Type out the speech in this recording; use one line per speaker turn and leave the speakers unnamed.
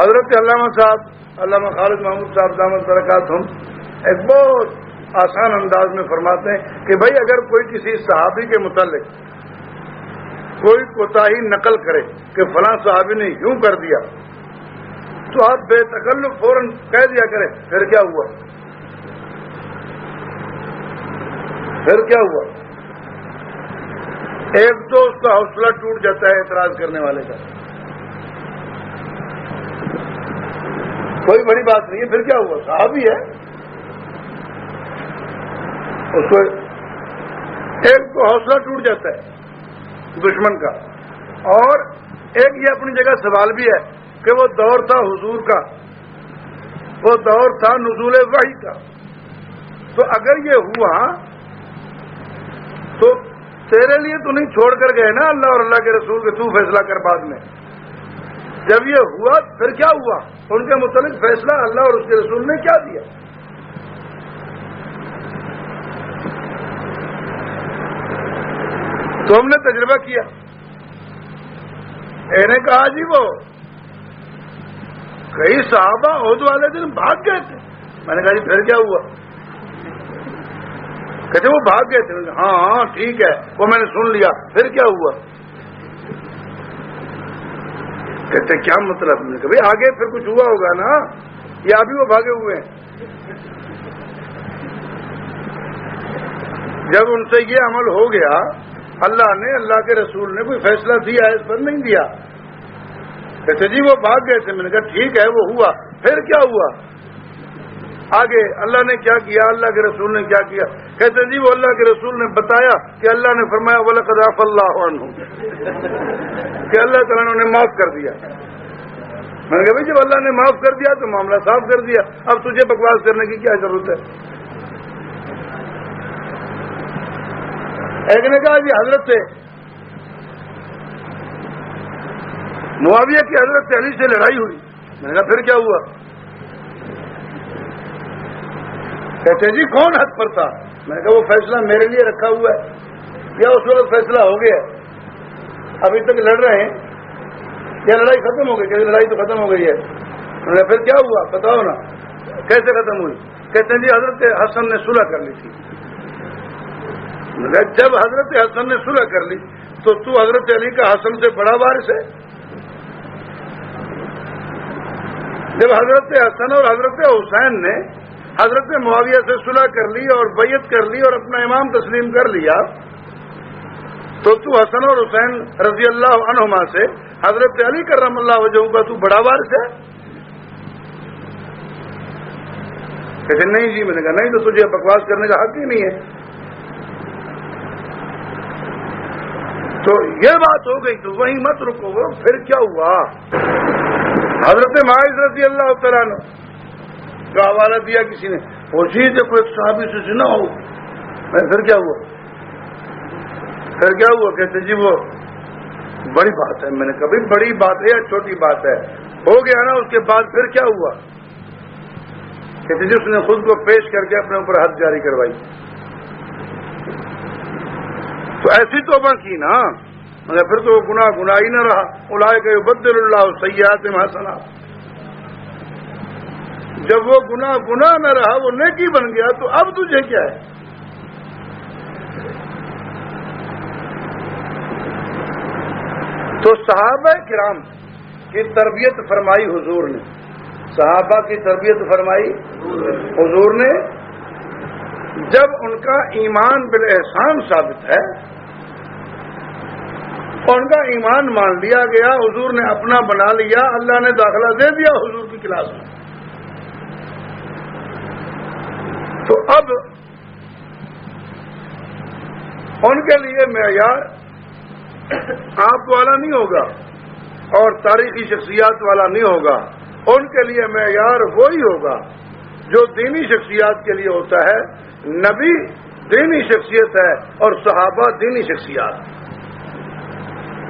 حضرت علامہ صاحب علامہ خالد محمود صاحب دامت برکاتہم ایک بہت آسان انداز میں فرماتے ہیں کہ بھائی اگر کوئی کسی صحابی کے متعلق کوئی کوتاہی نقل کرے کہ فلاں صحابی نے یوں کر دیا تو آپ بے تکلف فوراً کہہ دیا کریں پھر کیا ہوا، پھر کیا ہوا؟ ایک تو اس کا حوصلہ ٹوٹ جاتا ہے اعتراض کرنے والے کا، کوئی بڑی بات نہیں ہے، پھر کیا ہوا، صحابی ہے، اس کو ایک تو حوصلہ ٹوٹ جاتا ہے دشمن کا، اور ایک یہ اپنی جگہ سوال بھی ہے کہ وہ دور تھا حضور کا، وہ دور تھا نزول وحی کا، تو اگر یہ ہوا تو تیرے لیے تو نہیں چھوڑ کر گئے نا اللہ اور اللہ کے رسول کے، تو فیصلہ کر بعد میں، جب یہ ہوا پھر کیا ہوا، ان کے متعلق فیصلہ اللہ اور اس کے رسول نے کیا دیا؟ تو ہم نے تجربہ کیا، میں نے کہا جی وہ کئی صحابہ عہد والے دن بھاگ گئے تھے، میں نے کہا جی پھر کیا ہوا؟ کہتے وہ بھاگ گئے تھے، ہاں ہاں ٹھیک ہے وہ میں نے سن لیا، پھر کیا ہوا؟ کہتے کیا مطلب؟ میں نے کہا بھائی آگے پھر کچھ ہوا ہوگا نا، یا ابھی وہ بھاگے ہوئے ہیں؟ جب ان سے یہ عمل ہو گیا، اللہ نے اللہ کے رسول نے کوئی فیصلہ دیا ہے اس پر؟ نہیں دیا۔ کہتے جی وہ بھاگ گئے تھے، میں نے کہا ٹھیک ہے وہ ہوا، پھر کیا ہوا؟ آگے اللہ نے کیا کیا، اللہ کے رسول نے کیا کیا؟ کہتے جی وہ اللہ کے رسول نے بتایا کہ اللہ نے فرمایا وَلَقَدْ عَفَا اللَّهُ عَنْهُمْ، کہ اللہ تعالیٰ نے انہیں معاف کر دیا۔ میں نے کہا بھائی جب اللہ نے معاف کر دیا تو معاملہ صاف کر دیا، اب تجھے بکواس کرنے کی کیا ضرورت ہے؟ ایک نے کہا جی حضرت معاویہ کی حضرت علی سے لڑائی ہوئی، میں نے کہا پھر کیا ہوا؟ کہتے جی کون حق پر تھا؟ میں نے کہا وہ فیصلہ میرے لیے رکھا ہوا ہے، یا اس وقت فیصلہ ہو گیا، ابھی تک لڑ رہے ہیں، کیا لڑائی ختم ہو گئی؟ کہ لڑائی تو ختم ہو گئی ہے۔ میں نے کہا پھر کیا ہوا بتاؤ نا، کیسے ختم ہوئی؟ کہتے ہیں جی حضرت حسن نے صلح کر لی تھی۔ جب حضرت حسن نے صلح کر لی تو حضرت علی کا حسن سے بڑا وارث ہے؟ جب حضرت حسن اور حضرت حسین نے حضرت معاویہ سے صلح کر لی اور بیعت کر لی اور اپنا امام تسلیم کر لیا، تو حسن اور حسین رضی اللہ عنہما سے حضرت علی کرم اللہ وجہہ کا تو بڑا وارث ہے؟ کہتے نہیں جی۔ میں نے کہا نہیں تو تجھے بکواس کرنے کا حق ہی نہیں ہے۔ تو یہ بات ہو گئی تو وہیں مت رکو، پھر کیا ہوا؟ حضرت معاذ رضی اللہ تعالیٰ عنہ کا حوالہ دیا کسی نے، اسی سے کوئی صحابی سے سنا ہو، پھر کیا ہوا؟ پھر کیا ہوا؟ کہتے جی وہ بڑی بات ہے۔ میں نے کہا بڑی بات ہے یا چھوٹی بات ہے؟ ہو گیا نا، اس کے بعد پھر کیا ہوا؟ کہتے جی اس نے خود کو پیش کر کے اپنے اوپر حد جاری کروائی، تو ایسی توبہ کی نا، مگر پھر تو وہ گناہ ہی نہ رہا۔ اولئک یبدل اللہ سیئاتہم حسنات، جب وہ گناہ نہ رہا، وہ نیکی بن گیا، تو اب تجھے کیا ہے؟ تو صحابہ کرام کی تربیت فرمائی حضور نے، صحابہ کی تربیت فرمائی حضور نے۔ جب ان کا ایمان بالاحسان ثابت ہے، ان کا ایمان مان لیا گیا، حضور نے اپنا بنا لیا، اللہ نے داخلہ دے دیا حضور کی کلاس میں، تو اب ان کے لیے معیار آپ والا نہیں ہوگا اور تاریخی شخصیات والا نہیں ہوگا، ان کے لیے معیار وہی ہوگا جو دینی شخصیات کے لیے ہوتا ہے۔ نبی دینی شخصیت ہے اور صحابہ دینی شخصیات۔